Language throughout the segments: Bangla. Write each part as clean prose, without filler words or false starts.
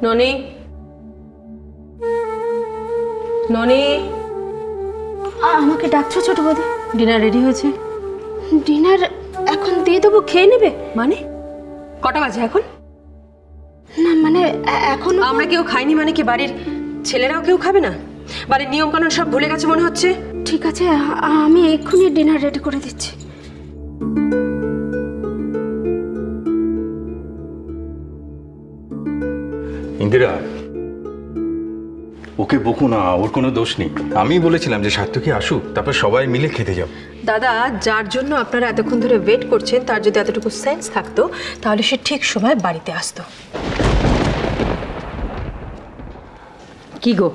ননি, ননি, আমাকে ডাকছো ছোট বৌদি? ডিনার রেডি হয়েছে। ডিনার এখন দিয়ে দেবো, খেয়ে নেবে? মানে কটা বাজে এখন? না মানে এখন আমরা কেউ খাইনি মানে কি বাড়ির ছেলেরাও কেউ খাবে না? বাড়ির নিয়ম কানুন সব ভুলে গেছে মনে হচ্ছে। ঠিক আছে, আমি এক্ষুনি ডিনার রেডি করে দিচ্ছি। ইন্দিরা, ওকে বকো না, ওর কোনো দোষ নেই। আমি বলেছিলাম যে সার্থকী আসুক, তারপর সবাই মিলে খেতে যাব। দাদা, যার জন্য আপনারা এতক্ষণ ধরে ওয়েট করছেন তার যদি এতটুকু সেন্স থাকতো তাহলে সে ঠিক সময় বাড়িতে আসতো। কি গো,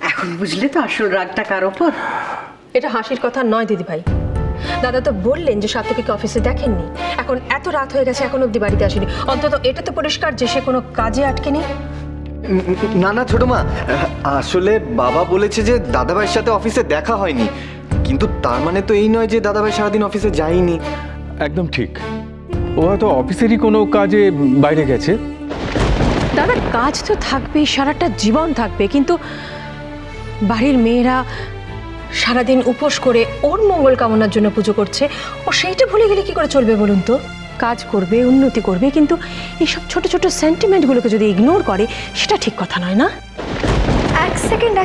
এখন বুঝলে তো আসল রাগটা কার ওপর? এটা হাসির কথা নয় দিদি ভাই। দাদা তো বললেন যে সার্থকীকে অফিসে দেখেননি, এখন এত রাত হয়ে গেছে এখন অবধি বাড়িতে আসেনি। অন্তত এটা তো পরিষ্কার যে সে কোনো কাজে আটকে নেই। না না ছোট মা, আসলে বাবা বলেছে যে দাদাভাইয়ের সাথে অফিসে দেখা হয়নি, কিন্তু তার মানে তো এই নয় যে দাদাভাই সারাদিন অফিসে যায়নি। একদম ঠিক, ও হয়তো অফিসেরই কোনো কাজে বাইরে গেছে। দাদা, কাজ তো থাকবেই, সারাটা জীবন থাকবে, কিন্তু বাড়ির মেয়েরা সারাদিন উপোস করে ওর মঙ্গল কামনার জন্য পুজো করছে, ও সেইটা ভুলে গেলে কি করে চলবে বলুন তো? কাজ করবে, উন্নতি করবে, কিন্তু এইসব ছোট ছোট সেন্টিমেন্টগুলোকে যদি ইগনোর করে সেটা ঠিক কথা নয় না? এক সেকেন্ড।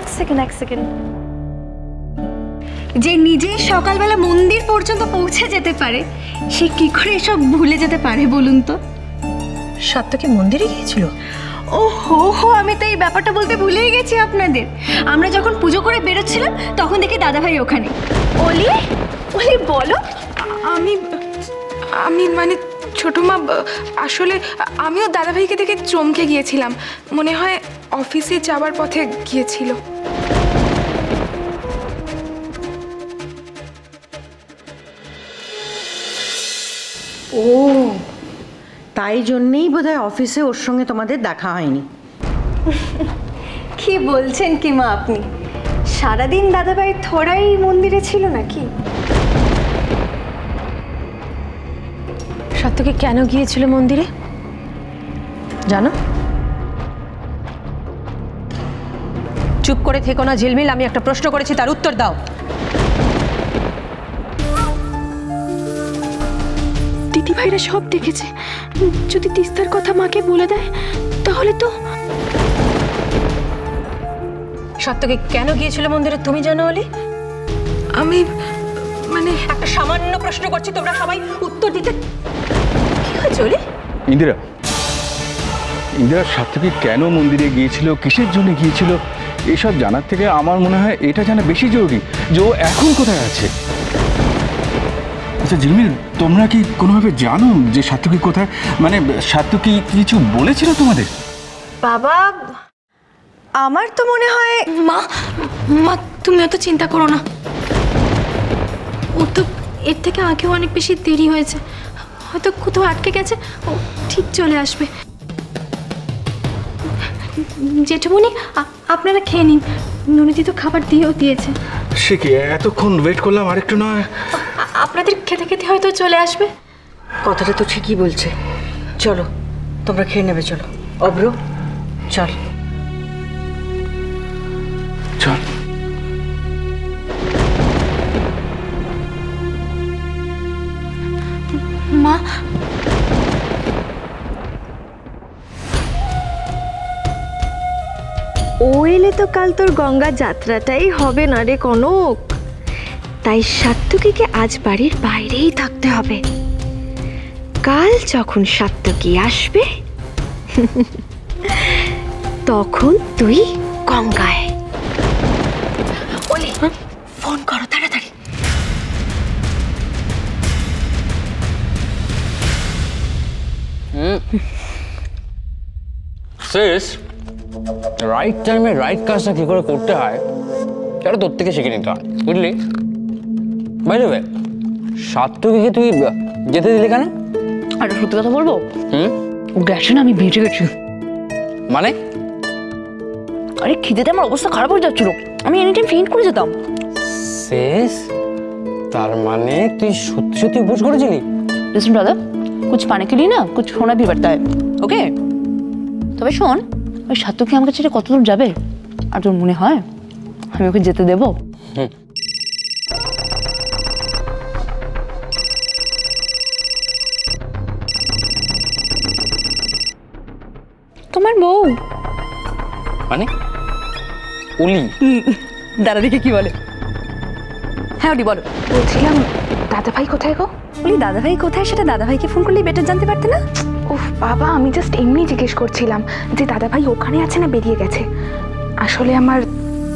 যে নিজে সকালবেলা মন্দির পর্যন্ত পৌঁছে যেতে পারে সে কি করে এসব ভুলে যেতে পারে বলুন তো? সার্থকী মন্দিরে গিয়েছিল? ও হো, আমি তো এই ব্যাপারটা বলতে ভুলেই গেছি আপনাদের। আমরা যখন পুজো করে বেরোচ্ছিলাম তখন দেখি দাদাভাই ওখানে। ওলি বলো। আমি মানে ছোট মা, আসলে আমিও দাদাভাইকে দেখে চমকে গিয়েছিলাম। মনে হয় অফিসে যাওয়ার পথে গিয়েছিল। ও, তাই জন্যেই বোধহয় অফিসে ওর সঙ্গে তোমাদের দেখা হয়নি। কি বলছেন কি মা আপনি? সারাদিন দাদাভাই থোড়াই মন্দিরে ছিল নাকি? সার্থকী কেন গিয়েছিল মন্দিরে জানো? চুপ করে থেকো না ঝিলমিল, আমি একটা প্রশ্ন করেছি, তার উত্তর দাও। দিদিভাইরা সব দেখেছে, যদি তিস্তার কথা মাকে বলে দেয় তাহলে তো। সার্থকী কেন গিয়েছিল মন্দিরে তুমি জানো অলি? আমি মানে একটা সামান্য প্রশ্ন করছি, তোমরা সবাই উত্তর দিতে। কি হয়েছে অলি? ইন্দিরা, সার্থকী কেন মন্দিরে গিয়েছিল, কিসের জন্য গিয়েছিল, এসব জানার থেকে আমার মনে হয় এটা জানা বেশি জরুরি যে ও এখন কোথায় আছে। আচ্ছা ঝিলমিল, তোমরা কি কোনোভাবে জানো যে সার্থকী কোথায়? মানে সার্থকী কিছু বলেছিল তোমাদের? বাবা, আমার তো মনে হয়। মা তুমি অত চিন্তা করো না, ও তো এর থেকে আগেও অনেক বেশি দেরি হয়েছে, হয়তো কোথাও আটকে গেছে, ও ঠিক চলে আসবে। জেঠুমনি আপনারা খেয়ে নিন, ননিদি তো খাবার দিয়েও দিয়েছে। সে কি, এতক্ষণ ওয়েট করলাম, আরেকটু নয়? আপনাদের খেতে খেতে হয়তো চলে আসবে। কথাটা তো ঠিকই বলছে। চলো তোমরা খেয়ে নেবে, চলো। অব্র চল চল। মা, ও এলে তো কাল তোর গঙ্গা যাত্রাটাই হবে না রে কনক। তাই সার্থকীকে আজ বাড়ির বাইরেই থাকতে হবে। কাল যখন সার্থকী আসবে তখন তুই গঙ্গায়। ওলি, ফোন করো তাড়াতাড়ি। শেষ রাইট টাইমে রাইট কাজটা কি করে করতে হয় সেটা তোর থেকে শিখে নিতে হয়, বুঝলি? বাই দ্য ওয়ে, সার্থকীকে তুই যেতে দিলি কেন? আরে সত্যি কথা বলবো, ও গেছে না, আমি বেঁচে গেছি। মানে? আরে খিদেতে আমার অবস্থা খারাপ হয়ে যাচ্ছিল, আমি এনি টাইম ফেইন্ট করে যেতাম। শেষ, তার মানে তুই সত্যি সত্যি উপোস করেছিলি? लिसन ब्रदर, कुछ पाने के लिए ना कुछ होना भी पड़ता है, ओके? তবে শোন, ওই সাত্তকী আমাকে ছেড়ে কত দূর যাবে? আর তোর মনে হয় আমি ওকে যেতে দেবো? তোমার বউ মানে উলি? দাদা দিকে কি বলে? হ্যাঁ ওটি বলো। বলছিলাম দাদাভাই কোথায় গো? বলি দাদাভাই কোথায় সেটা দাদাভাইকে ফোন করলেই বেটার জানতে পারতে না? উফ বাবা, আমি জাস্ট এমনি জিজ্ঞেস করছিলাম যে দাদাভাই ওখানে আছে না বেরিয়ে গেছে। আসলে আমার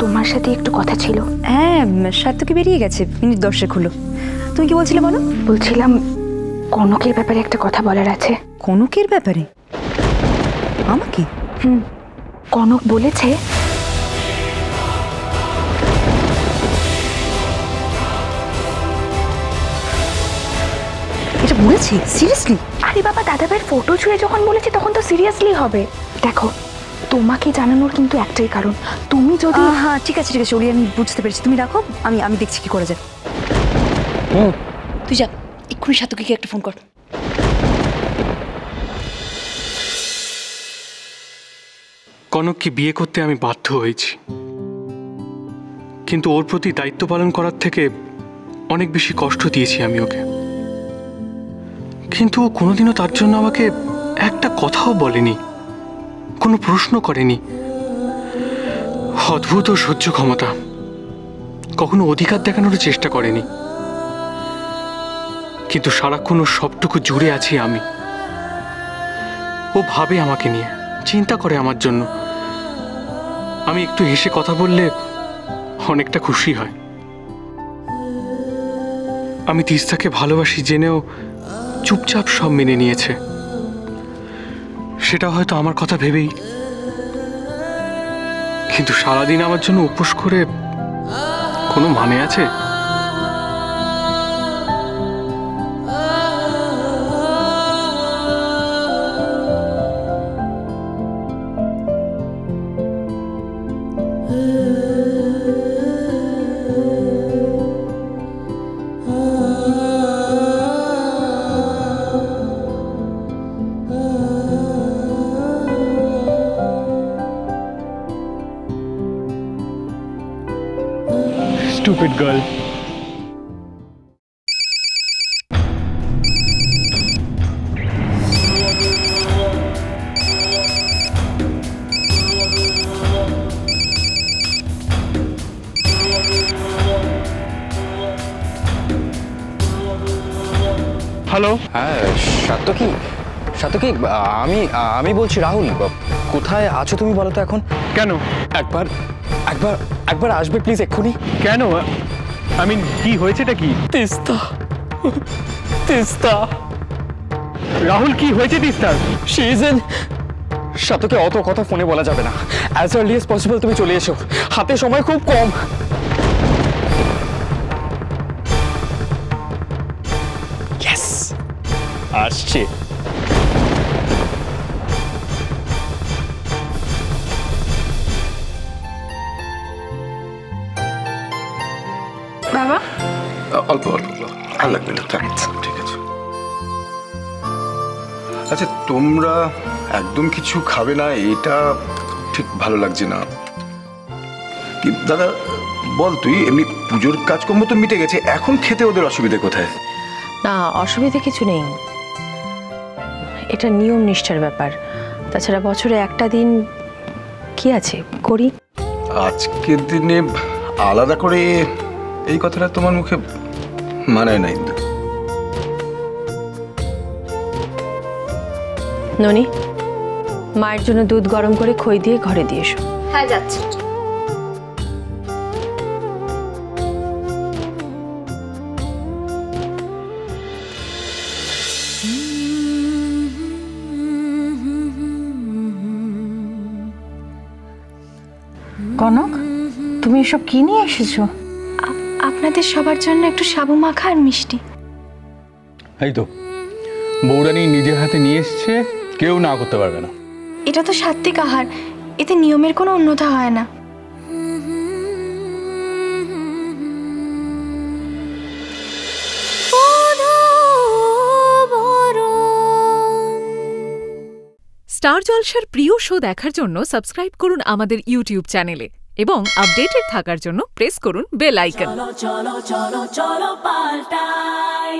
তোমার সাথে একটু কথা ছিল। হ্যাঁ, সাত্তকী বেরিয়ে গেছে, মিনিট 10 হলো। তুমি কি বলছিলে বলো? বলছিলাম কনকের ব্যাপারে একটা কথা বলার আছে। কনকের ব্যাপারে? আমাকে? কনক বলেছে এটা বলেছে? সিরিয়াসলি? আরে বাবা, দাদাভাইয়ের ফটো ছুঁয়ে যখন বলেছে তখন তো সিরিয়াসলি হবে। দেখো, তোমাকে জানানোর কিন্তু একটাই কারণ, তুমি যদি হ্যাঁ ঠিক আছে ওলি, আমি বুঝতে পেরেছি। তুমি রাখো, আমি দেখছি কি করা যায়। তুই যা, এক্ষুনি সাত্তকীকে একটা ফোন কর। কনককে বিয়ে করতে আমি বাধ্য হয়েছি, কিন্তু ওর প্রতি দায়িত্ব পালন করার থেকে অনেক বেশি কষ্ট দিয়েছি আমি ওকে। কিন্তু ও কোনোদিনও তার জন্য আমাকে একটা কথাও বলেনি, কোনো প্রশ্ন করেনি। অদ্ভুত ও সহ্য ক্ষমতা, কখনো অধিকার দেখানোর চেষ্টা করেনি। কিন্তু সারাক্ষণ ওর সবটুকু জুড়ে আছি আমি। ও ভাবে আমাকে নিয়ে, চিন্তা করে আমার জন্য। আমি একটু হেসে কথা বললে অনেকটা খুশি হয়। আমি তিস্তাকে ভালোবাসি জেনেও চুপচাপ সব মেনে নিয়েছে। সেটা হয়তো আমার কথা ভেবেই। কিন্তু সারাদিন আমার জন্য উপোস করে কোনো মানে আছে? Stupid girl. হ্যালো। হ্যাঁ সাত্তকী, আমি বলছি রাহুল। কোথায় আছো তুমি বলো তো এখন? কেন? একবার একবার একবার আসবে প্লিজ এক্ষুনি। কেন? কি হয়েছেটা কি? তিস্তা রাহুল, কি হয়েছে তিস্তার? সিজন সাত্তকী, অত কথা ফোনে বলা যাবে না। অ্যাজ আর্লি অ্যাজ পসিবল তুমি চলে এসো, হাতে সময় খুব কম। ইয়েস, আসছে। বাবা অল্প আর লাগবে না, ঠিক আছে। আচ্ছা, তোমরা একদম কিছু খাবে না, এটা ঠিক ভালো লাগছে না। কি দাদা বল, তুই এমনি পুজোর কাজকর্ম তো মিটে গেছে, এখন খেতে ওদের অসুবিধা কোথায়? না, অসুবিধা কিছু নেই, এটা নিয়ম নিষ্ঠার ব্যাপার। তাছাড়া বছরে একটা দিন কি আছে, করি। আজকের দিনে আলাদা করে এই কথাটা তোমার মুখে মানায় নাই। ননি, মায়ের জন্য দুধ গরম করে খই দিয়ে ঘরে দিয়ে এসো। হ্যাঁ যাচ্ছি। কনক, তুমি এসব কি নিয়ে এসেছো? আপনাদের সবার জন্য একটু সাবু মাখা আর মিষ্টি। এই তো বৌরানী নিজের হাতে নিয়ে এসছে, কেউ না করতে পারবে না। এটা তো সাত্বিক আহার, এতে নিয়মের কোনো অন্যথা হয় না। স্টার জলসার প্রিয় শো দেখার জন্য সাবস্ক্রাইব করুন আমাদের ইউটিউব চ্যানেলে এবং আপডেটেড থাকার জন্য প্রেস করুন বেল আইকন। চলো চলো চলো চলো পাল্টাই।